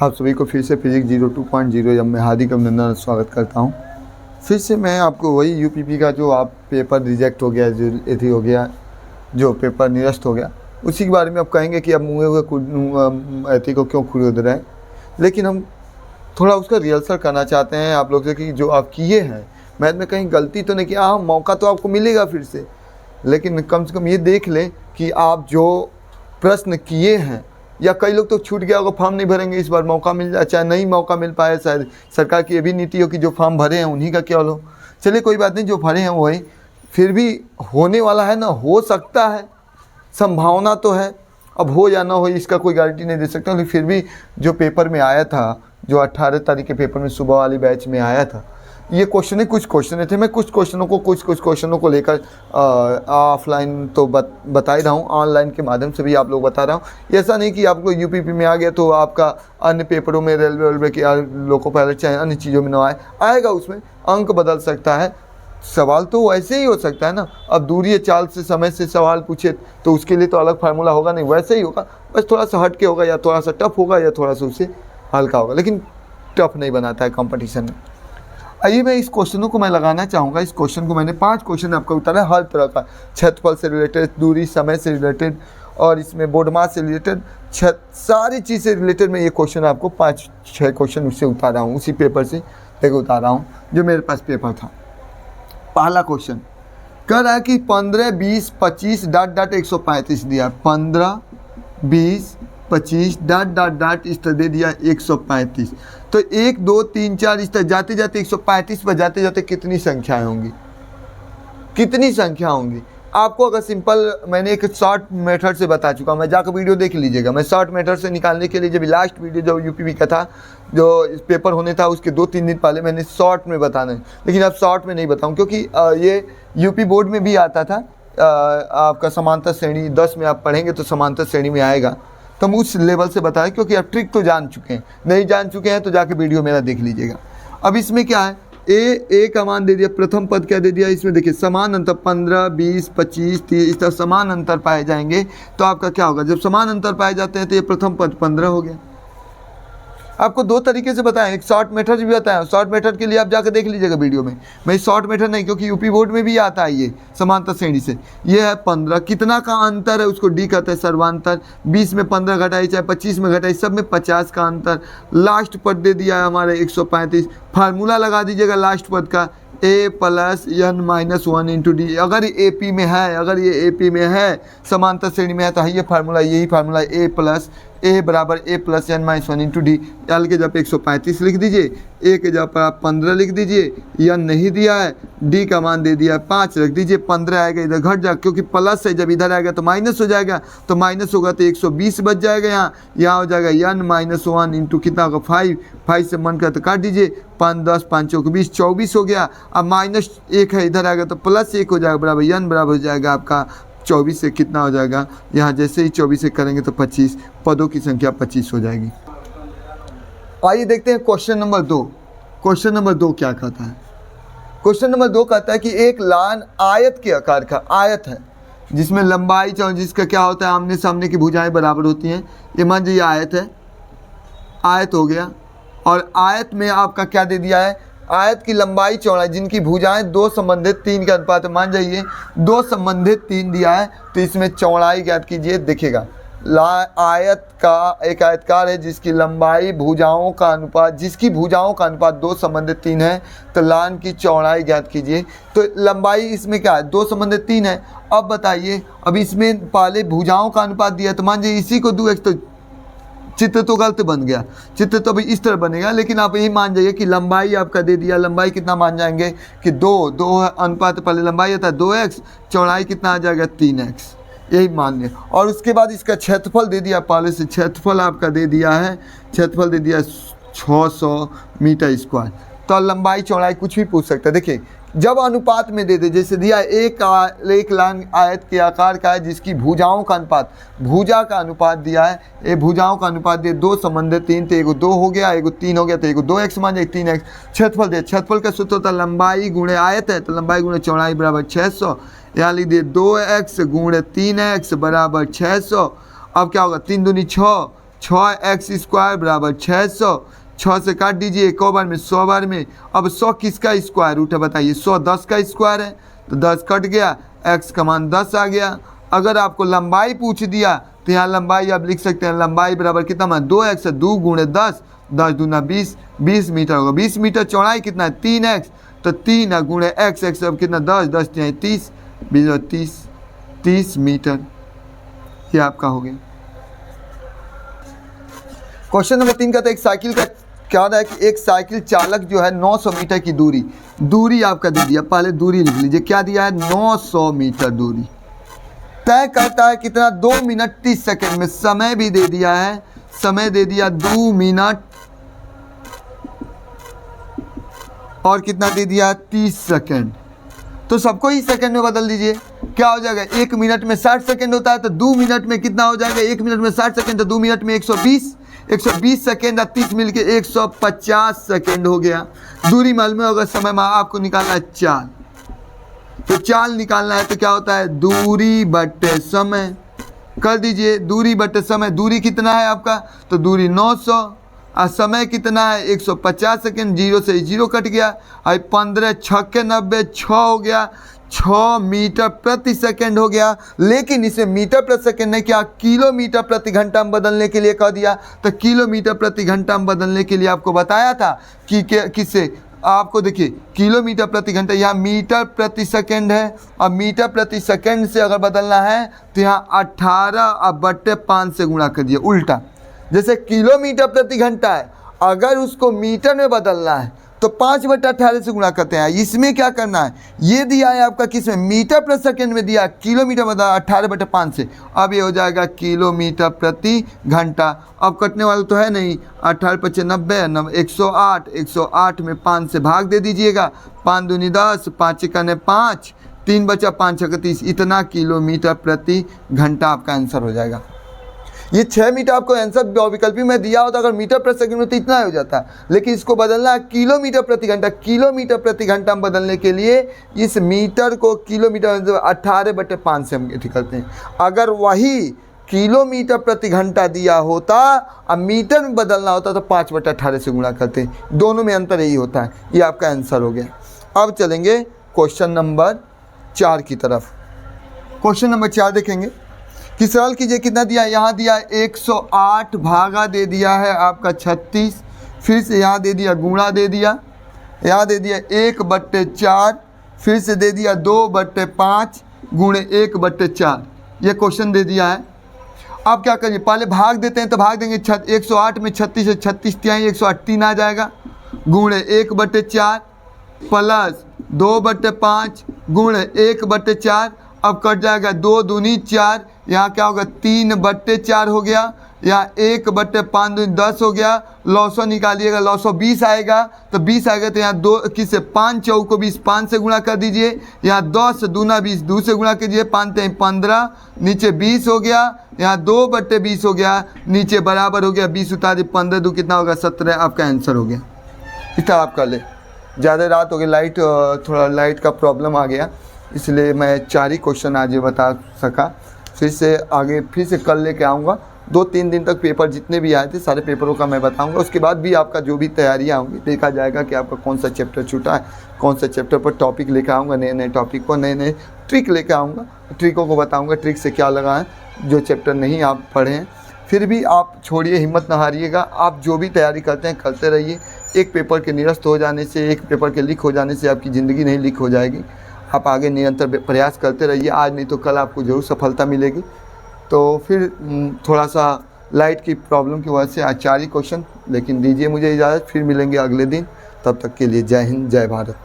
आप सभी को फिर से फिजिक्स 02.0 में हार्दिक अभिनंदन स्वागत करता हूं। फिर से मैं आपको वही यूपीपी का जो आप पेपर रिजेक्ट हो गया, जो एथी हो गया, जो पेपर निरस्त हो गया, उसी के बारे में आप कहेंगे कि अब मुँह हुए एथी को क्यों खोद रहे हैं। लेकिन हम थोड़ा उसका रिहर्सल करना चाहते हैं आप लोग से कि जो आप किए हैं मैथ में कहीं गलती तो नहीं किया। हाँ, मौका तो आपको मिलेगा फिर से, लेकिन कम से कम ये देख लें कि आप जो प्रश्न किए हैं, या कई लोग तो छूट गया होगा, फॉर्म नहीं भरेंगे, इस बार मौका मिल जाए, चाहे नहीं मौका मिल पाए, शायद सरकार की ये भी नीति हो कि जो फॉर्म भरे हैं उन्हीं का केवल हो। चलिए कोई बात नहीं, जो भरे हैं वही, फिर भी होने वाला है ना, हो सकता है, संभावना तो है। अब हो या ना हो इसका कोई गारंटी नहीं दे सकता, लेकिन फिर भी जो पेपर में आया था, जो 18 तारीख के पेपर में सुबह वाली बैच में आया था, ये क्वेश्चन कुछ क्वेश्चन थे। मैं कुछ क्वेश्चनों को लेकर ऑफलाइन तो बता ही रहा हूँ, ऑनलाइन के माध्यम से भी आप लोग बता रहा हूँ। ऐसा नहीं कि आपको यूपीपी में आ गया तो आपका अन्य पेपरों में, रेलवे के लोको पायलट चाहे अन्य चीज़ों में ना आएगा, उसमें अंक बदल सकता है। सवाल तो वैसे ही हो सकता है ना। अब दूरी चाल से समय से सवाल पूछे तो उसके लिए तो अलग फार्मूला होगा नहीं, वैसे ही होगा, बस थोड़ा सा हट के होगा, या थोड़ा सा टफ होगा, या थोड़ा सा उससे हल्का होगा, लेकिन टफ नहीं बनाता है कंपटीशन में। आइए मैं इस क्वेश्चनों को मैं लगाना चाहूँगा। इस क्वेश्चन को मैंने 5 क्वेश्चन आपको उतारा, हर तरह का, क्षेत्रफल से रिलेटेड, दूरी समय से रिलेटेड, और इसमें बोर्ड मास से रिलेटेड, सारी चीज़ से रिलेटेड मैं ये क्वेश्चन आपको 5-6 क्वेश्चन उससे उतारा हूँ, उसी पेपर से लेकर उतारा हूँ जो मेरे पास पेपर था। पहला क्वेश्चन कह रहा है कि 15, 20, 25 डॉट 135 दिया, 15, 20, 25 डॉट इस तरह दे दिया 135। तो 1, 2, 3, 4 इस तरह जाते जाते 135 पर जाते जाते कितनी संख्याएं होंगी, कितनी संख्या होंगी? आपको अगर सिंपल, मैंने एक शॉर्ट मेथड से बता चुका, मैं जाकर वीडियो देख लीजिएगा। मैं शॉर्ट मेथड से निकालने के लिए, जब लास्ट वीडियो जो यूपीपी का था, जो पेपर होने था उसके 2-3 दिन पहले मैंने शॉर्ट में बताना है, लेकिन अब शॉर्ट में नहीं बताऊँ क्योंकि ये यूपी बोर्ड में भी आता था। आपका समांतर श्रेणी 10 में आप पढ़ेंगे तो समांतर श्रेणी में आएगा, तो हम उस लेवल से बताएं, क्योंकि आप ट्रिक तो जान चुके हैं। नहीं जान चुके हैं तो जाके वीडियो मेरा देख लीजिएगा। अब इसमें क्या है, ए का मान दे दिया, प्रथम पद क्या दे दिया, इसमें देखिए समान अंतर 15, 20, 25, 30 इस तरह समान अंतर पाए जाएंगे। तो आपका क्या होगा, जब समान अंतर पाए जाते हैं तो ये प्रथम पद 15 हो गया। आपको 2 तरीके से बताएं, एक शॉर्ट मेथड भी बताया, शॉर्ट मेथड के लिए आप जाकर देख लीजिएगा वीडियो में। मैं शॉर्ट मेथड नहीं, क्योंकि यूपी बोर्ड में भी आता है ये समांतर श्रेणी से। ये है 15, कितना का अंतर है उसको डी कहते हैं, सर्वांतर। 20 में 15 घटाई, चाहे 25 में घटाई, सब में 50 का अंतर। लास्ट पद दे दिया है हमारे 135। फार्मूला लगा दीजिएगा लास्ट पद का, a + n-1 इंटू डी। अगर ए पी में है, अगर ये ए पी में है, समांतर श्रेणी में है, तो ये फार्मूला, यही formula a + n-1 into D. डाल के जब 135 लिख दीजिए, a के जब आप 15 लिख दीजिए, n नहीं दिया है, d का मान दे दिया है 5 रख दीजिए। 15 आएगा इधर घट जाएगा, क्योंकि प्लस है, जब इधर आएगा तो माइनस हो जाएगा, तो माइनस होगा तो 120 बच जाएगा। यहाँ हो जाएगा n-1 इंटू कितना होगा 5 से मन का तो काट दीजिए, 5, 10, 5 चौक 20, 24 हो गया। अब -1 है, इधर आएगा तो +1 हो जाएगा, बराबर n बराबर हो जाएगा आपका 24 से कितना हो जाएगा, यहाँ जैसे ही 24 से करेंगे तो 25, पदों की संख्या 25 हो जाएगी। आइए देखते हैं क्वेश्चन नंबर 2। क्वेश्चन नंबर 2 क्या कहता है? क्वेश्चन नंबर 2 कहता है कि एक लाइन आयत के आकार का, आयत है जिसमें लंबाई जिसका क्या होता है, आमने सामने की भुजाएं बराबर होती हैं। ये मान लीजिए आयत है, आयत हो गया, और आयत में आपका क्या दे दिया है, आयत की लंबाई चौड़ाई जिनकी भुजाएं 2 संबंधित 3 के अनुपात है। मान जाइए 2 संबंधित 3 दिया है, तो इसमें चौड़ाई ज्ञात कीजिए। देखिएगा आयत का, एक आयतकार है जिसकी लंबाई भुजाओं का अनुपात, जिसकी भुजाओं का अनुपात 2 संबंधित 3 है, तो लाइन की चौड़ाई ज्ञात कीजिए। तो लंबाई इसमें क्या है, 2 संबंधित 3 है। अब बताइए, अब इसमें पहले भुजाओं का अनुपात दिया, तो मान जाइए इसी को 2x, तो चित्र तो गलत बन गया, चित्र तो अभी इस तरह बनेगा, लेकिन आप यही मान जाइए कि लंबाई आपका दे दिया। लंबाई कितना मान जाएंगे कि 2 अनुपात, पहले लंबाई आता है 2x, चौड़ाई कितना आ जाएगा 3x, यही मान लिया। और उसके बाद इसका क्षेत्रफल दे दिया, पहले से क्षेत्रफल आपका दे दिया है, क्षेत्रफल दे दिया 600 मीटर स्क्वायर। तो लंबाई चौड़ाई कुछ भी पूछ सकते हैं। देखिए जब अनुपात में दे दे, जैसे दिया एक लाइन आयत के आकार का है जिसकी भुजाओं का अनुपात, भुजा का अनुपात दिया है, ये भुजाओं का अनुपात दिया 2 संबंधित 3, तो एगो 2 हो गया, एगो 3 हो गया, तो एगो 2x मान जाए 3x। क्षेत्रफल दे, क्षेत्रफल का सूत्र होता है लंबाई गुणे आयत है, तो लंबाई गुणे चौड़ाई बराबर 600। यहाँ लिख दिए 2x गुणे 3x बराबर 600। अब क्या होगा, 3 दूनी 6, 6x² बराबर 600, 6 से काट दीजिए 1 बार में 100 बार में। अब 100 किसका स्क्वायर रूट है बताइए? 100 10 का स्क्वायर है, तो 10 कट गया, x का मान 10 आ गया। अगर आपको लंबाई पूछ दिया तो यहाँ लंबाई आप लिख सकते हैं, लंबाई बराबर कितना मान 2x, 2 गुणे 10, 10 दूना 20, 20 मीटर होगा। 20 मीटर चौड़ाई कितना है? 3x, तो 3 गुणे x, x अब कितना 10, 10 30, 20 30 मीटर। ये आपका हो गया। क्वेश्चन नंबर 3 का तो एक साइकिल का क्या है कि एक साइकिल चालक जो है 900 मीटर की दूरी आपका दे दिया। पहले दूरी लिख लीजिए, क्या दिया है? 900 मीटर दूरी तय करता है कितना? 2 मिनट 30 सेकंड में। समय भी दे दिया है, समय दे दिया 2 मिनट और कितना दे दिया? 30 सेकंड। तो सबको ही सेकंड में बदल दीजिए, क्या हो जाएगा? 1 मिनट में 60 सेकंड होता है, तो 2 मिनट में कितना हो जाएगा? 1 मिनट में 60 सेकंड, तो 2 मिनट में 120 सेकंड और 30 मिल के 150 सेकंड हो गया। दूरी मालूम होगा, समय में आपको निकालना है चाल, तो चाल निकालना है तो क्या होता है? दूरी बटे समय। कर दीजिए दूरी बटे समय। दूरी कितना है आपका? तो दूरी 900 और समय कितना है? 150 सेकंड। 0 से 0 कट गया, और 15 6 90, 6 हो गया, 6 मीटर प्रति सेकंड हो गया। लेकिन इसे मीटर प्रति सेकंड नहीं किया, किलोमीटर प्रति घंटा में बदलने के लिए कह दिया। तो किलोमीटर प्रति घंटा में बदलने के लिए आपको बताया था कि किससे? आपको देखिए किलोमीटर प्रति घंटा, यहाँ मीटर प्रति सेकंड है, और मीटर प्रति सेकंड से अगर बदलना है तो यहाँ 18/5 से गुणा कर दिए उल्टा। जैसे किलोमीटर प्रति घंटा है, अगर उसको मीटर में बदलना है तो 5/18 से गुणा करते हैं। इसमें क्या करना है? ये दिया है आपका किसमें? मीटर प्रति सेकंड में दिया, किलोमीटर में 18/5 से। अब ये हो जाएगा किलोमीटर प्रति घंटा। अब कटने वाला तो है नहीं, 18×5 90, 108, 108 में 5 से भाग दे दीजिएगा। 5 दूनी 10, 5 एकने 5, 3 बचा, 5 छक्के 30। इतना किलोमीटर प्रति घंटा आपका आंसर हो जाएगा। ये 6 मीटर आपको आंसर विकल्पी में दिया होता, अगर मीटर प्रति सेकंड में तो इतना हो जाता, लेकिन इसको बदलना है किलोमीटर प्रति घंटा। किलोमीटर प्रति घंटा में बदलने के लिए इस मीटर को किलोमीटर 18/5 से हम करते हैं। अगर वही किलोमीटर प्रति घंटा दिया होता और मीटर में बदलना होता तो 5/18 से गुणा करते हैं। दोनों में अंतर यही होता है। ये आपका आंसर हो गया। अब चलेंगे क्वेश्चन नंबर 4 की तरफ। क्वेश्चन नंबर 4 देखेंगे कि सरल कीजिए, कितना दिया? यहाँ दिया 108 भागा दे दिया है आपका 36, फिर से यहाँ दे दिया गुणा दे दिया, यहाँ दे दिया 1/4, फिर से दे दिया 2/5 गुणे 1/4। ये क्वेश्चन दे दिया है। अब क्या करिए? पहले भाग देते हैं, तो भाग देंगे 108 में 36 से 36 तिहाई 108 आ जाएगा, गुणे 1/4 प्लस 2/5 गुणे 1/4। अब कट जाएगा 2 दूनी 4, यहाँ क्या होगा? 3/4 हो गया, यहाँ 1/5 दूनी 10 हो गया। लॉसो निकालिएगा, लॉसो 20 आएगा, तो 20 आएगा तो यहाँ 2 किससे? 5 चौको 20, 5 से गुणा कर दीजिए। यहाँ 10 दूना 20, 2 से गुणा कीजिए, 5 3 15, नीचे 20 हो गया, यहाँ 2/20 हो गया, नीचे बराबर हो गया 20 उतारिए 15 2 कितना होगा? 17। आपका आंसर हो गया। इतना आप कर ले। ज़्यादा रात हो गई, थोड़ा लाइट का प्रॉब्लम आ गया, इसलिए मैं 4 ही क्वेश्चन आज बता सका। फिर से आगे फिर से कल लेके आऊँगा। 2-3 दिन तक पेपर जितने भी आए थे सारे पेपरों का मैं बताऊंगा। उसके बाद भी आपका जो भी तैयारियाँ होंगी देखा जाएगा कि आपका कौन सा चैप्टर छूटा है, कौन सा चैप्टर पर टॉपिक लेकर आऊँगा, नए नए टॉपिक को, नए नए ट्रिक लेकर आऊँगा, ट्रिकों को बताऊँगा, ट्रिक से क्या लगा है, जो चैप्टर नहीं आप पढ़े हैं। फिर भी आप छोड़िए, हिम्मत न हारिएगा। आप जो भी तैयारी करते हैं करते रहिए। एक पेपर के निरस्त हो जाने से, एक पेपर के लीक हो जाने से आपकी ज़िंदगी नहीं लीक हो जाएगी। आप आगे निरंतर प्रयास करते रहिए। आज नहीं तो कल आपको ज़रूर सफलता मिलेगी। तो फिर थोड़ा सा लाइट की प्रॉब्लम की वजह से आज 4 ही क्वेश्चन, लेकिन दीजिए मुझे इजाज़त। फिर मिलेंगे अगले दिन। तब तक के लिए जय हिंद, जय भारत।